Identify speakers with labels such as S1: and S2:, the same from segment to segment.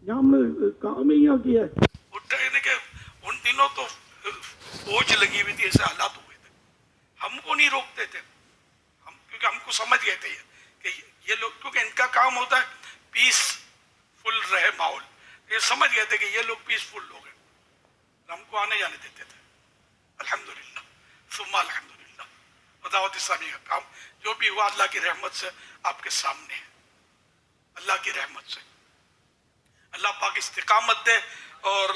S1: यहाँ हमने काम ही यहाँ किया है। उठने के उन दिनों तो बोझ लगी हुई थी, ऐसे हालात हुए थे, हमको नहीं रोकते थे हम, क्योंकि हमको समझ गए थे कि ये लोग, क्योंकि इनका काम होता है पीसफुल रहे माहौल, ये समझ गए थे कि ये लोग पीसफुल लोग हैं, हमको आने जाने देते थे। अल्हम्दुलिल्लाह सुम्मा अल्हम्दुलिल्लाह। दावत इस्लामी का काम जो भी हुआ अल्लाह की रहमत से आपके सामने है, अल्लाह की रहमत से। अल्लाह पाक इस्तिकामत दे और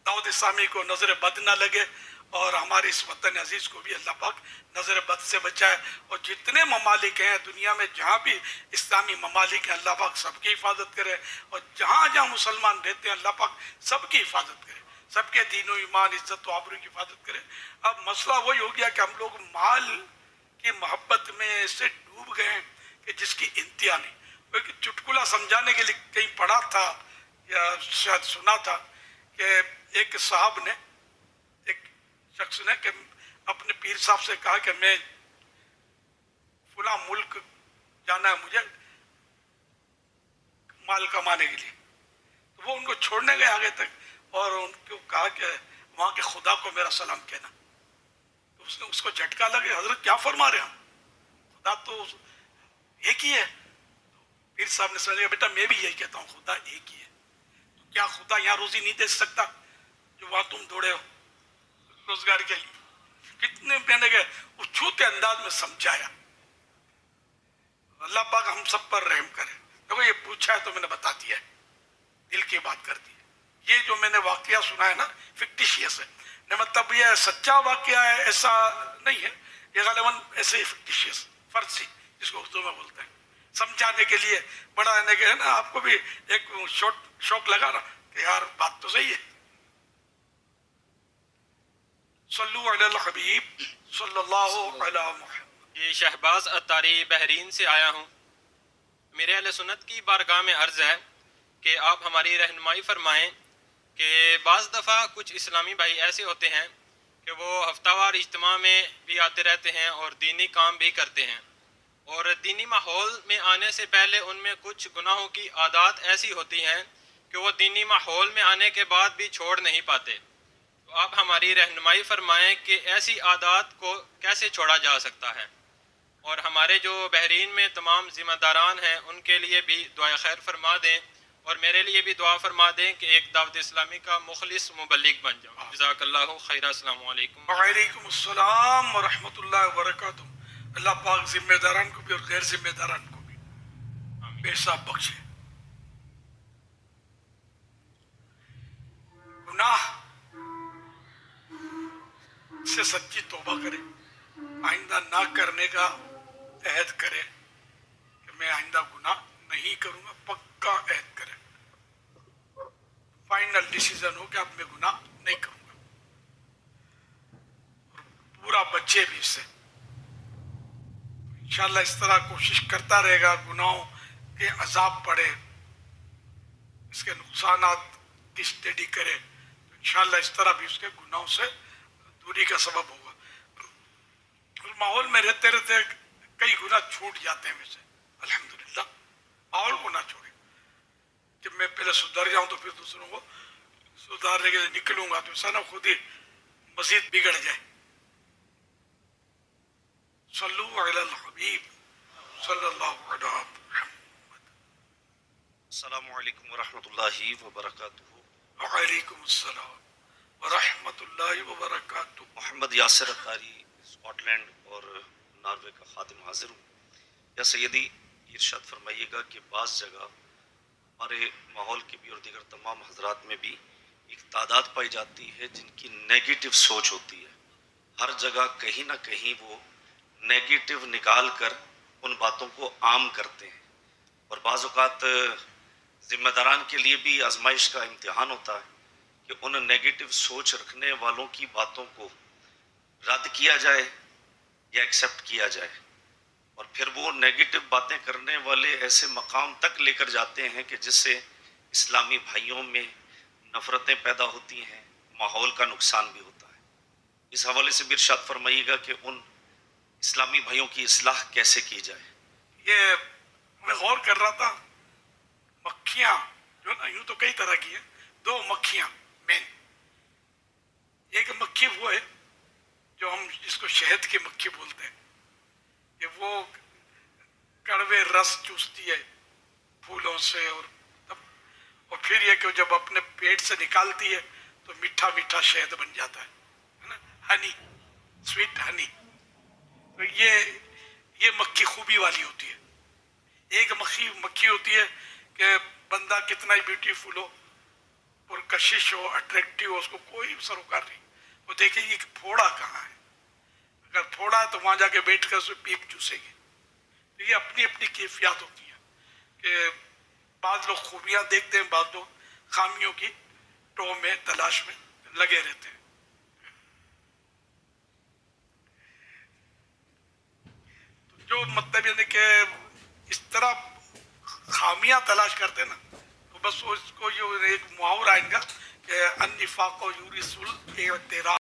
S1: दावत इस्लामी को नजर बद ना लगे, और हमारे इस वतन अजीज को भी अल्लाह पाक नजर बद से बचाए। और जितने ममालिक हैं दुनिया में, जहाँ भी इस्लामी ममालिक हैं, अल्लाह पाक सबकी हिफाजत करे, और जहाँ जहाँ मुसलमान रहते हैं अल्लाह पाक सबकी हिफाजत करे, सबके दीन ईमान इज्जत व आबरू की हिफाजत करे। अब मसला वही हो गया कि हम लोग माल की मोहब्बत में ऐसे डूब गए हैं कि जिसकी इंतहा नहीं। एक चुटकुला समझाने के लिए कहीं पढ़ा था या शायद सुना था कि एक साहब ने, एक शख्स ने कि अपने पीर साहब से कहा कि मैं फला मुल्क जाना है मुझे माल कमाने के लिए, तो वो उनको छोड़ने गए आगे तक, और उनको कहा कि वहाँ के खुदा को मेरा सलाम कहना। तो उसने उसको झटका लगे, हजरत क्या फरमा रहे हम, खुदा तो एक ही है। पीर साहब ने समझा, बेटा मैं भी यही कहता हूँ, खुदा एक ही है। तो क्या खुदा यहाँ रोजी नहीं दे सकता जो वहां तुम दौड़े हो रोजगार के लिए? कितने मैंने के उछूते अंदाज में समझाया। अल्लाह पाक हम सब पर रहम करे। देखो ये पूछा है तो मैंने बता दिया है, दिल की बात कर दी है। ये जो मैंने वाकया सुना है ना, फिक्टिशियस है, न मतलब ये सच्चा वाकया है ऐसा नहीं है, ये गालिबन ऐसे ही फिक्टिशियस, फर्जी जिसको उर्दू में बोलते हैं, समझाने के लिए बड़ा है ना। आपको भी एक शौक लगा ना कि यार बात तो सही है। सल्लु अलल हबीब सल्लल्लाहु अलैहि मुहम्मद।
S2: ये शहबाज अत्तारी बहरीन से आया हूँ। मेरे अहले सुन्नत की बारगाह में अर्ज़ है कि आप हमारी रहनुमाई फरमाएं कि बाज़ दफ़ा कुछ इस्लामी भाई ऐसे होते हैं कि वो हफ्तावार इज्तिमा में भी आते रहते हैं और दीनी काम भी करते हैं, और दीनी माहौल में आने से पहले उनमें कुछ गुनाहों की आदत ऐसी होती हैं कि वो दीनी माहौल में आने के बाद भी छोड़ नहीं पाते। तो आप हमारी रहनुमाई फरमाएं कि ऐसी आदत को कैसे छोड़ा जा सकता है, और हमारे जो बहरीन में तमाम ज़िम्मेदारान हैं उनके लिए भी दुआ खैर फरमा दें, और मेरे लिए भी दुआ फरमा दें कि एक दावत इस्लामी का मुखलिस मुबल्लिग बन जाऊँ। जज़ाकल्लाहु खैरा। अस्सलामु अलैकुम।
S1: वालेकुम अस्सलाम व रहमतुल्लाहि व बरकातुहू। अल्लाह पाक जिम्मेदारान को भी और गैर जिम्मेदारान को भी बेहिसाब बख्शे। गुनाह से सच्ची तौबा करे, आइंदा ना करने का अहद करे कि मैं आइंदा गुनाह नहीं करूंगा, पक्का अहद करे, फाइनल डिसीजन हो कि अब मैं गुनाह नहीं करूंगा, और पूरा बच्चे भी इससे। इंशाल्लाह इस तरह कोशिश करता रहेगा, गुनाहों के अजाब पड़े, इसके नुकसानात की स्टडी करे, तो इंशाल्लाह इस तरह भी उसके गुनाहों से दूरी का सबब होगा। और माहौल में रहते रहते कई गुनाह छूट जाते हैं वैसे, अल्हम्दुलिल्लाह। माहौल को ना छोड़े कि मैं पहले सुधर जाऊं तो फिर दूसरों को सुधारने के लिए निकलूंगा, तो ऐसा ना खुद ही मजीद बिगड़ जाए। सल्लु अलल हबीब सल्लल्लाहु अलैहि वसल्लम।
S3: अस्सलामु अलैकुम वरहमतुल्लाहि वबरकातुहू।
S1: वालेकुम अस्सलाम व रहमतुल्लाहि व बरकातुहू।
S3: मोहम्मद यासिर अत्तारी, स्कॉटलैंड और नॉर्वे का खादिम हाजिर हूँ। या सैयदी, इरशाद फरमाइएगा कि बाज़ जगह हमारे माहौल की भी और दीगर तमाम हजरात में भी एक तादाद पाई जाती है जिनकी नेगेटिव सोच होती है। हर जगह कहीं ना कहीं वो नेगेटिव निकाल कर उन बातों को आम करते हैं, और बाज़ औक़ात ज़िम्मेदारान के लिए भी आजमाइश का इम्तिहान होता है कि उन नेगेटिव सोच रखने वालों की बातों को रद्द किया जाए या एक्सेप्ट किया जाए, और फिर वो नेगेटिव बातें करने वाले ऐसे मकाम तक लेकर जाते हैं कि जिससे इस्लामी भाइयों में नफ़रतें पैदा होती हैं, माहौल का नुकसान भी होता है। इस हवाले से भी इरशाद फरमाइएगा कि उन इस्लामी भाइयों की इस्लाह कैसे की जाए।
S1: ये मैं गौर कर रहा था, मक्खियाँ جو نا یوں تو کئی طرح کی ہیں. 2 مکھیاں مین. ایک مکھی وہ ہے جو ہم جس کو شہد کی مکھی بولتے ہیں, کہ وہ کڑوے رس چوستی ہے پھولوں سے, اور پھر یہ کہ جب اپنے پیٹ سے نکالتی ہے تو میٹھا میٹھا شہد بن جاتا ہے نا, ہنی, سویٹ ہنی. تو یہ مکھی خوبی والی ہوتی ہے. ایک مکھی ہوتی ہے کہ بندہ کتنا ہی بیوٹیفل ہو, پرکشش ہو, اٹریکٹیو ہو, اس کو کوئی سروکار نہیں, وہ دیکھے گی کہ پھوڑا کہاں ہے. اگر پھوڑا ہے تو وہاں جا کے بیٹھ کر اسے پیپ چوسے گی. تو یہ اپنی اپنی کیفیات ہوتی ہیں کہ بعض لوگ خوبیاں دیکھتے ہیں, بعض لوگ خامیوں کی ٹو میں تلاش میں لگے رہتے ہیں. تو جو مطلب یہ کہ اس طرح خامیاں تلاش کرتے ہیں نا, تو بس اس کو یہ ایک محاورہ آئے گا کہ النفاق یورث الاغتراب.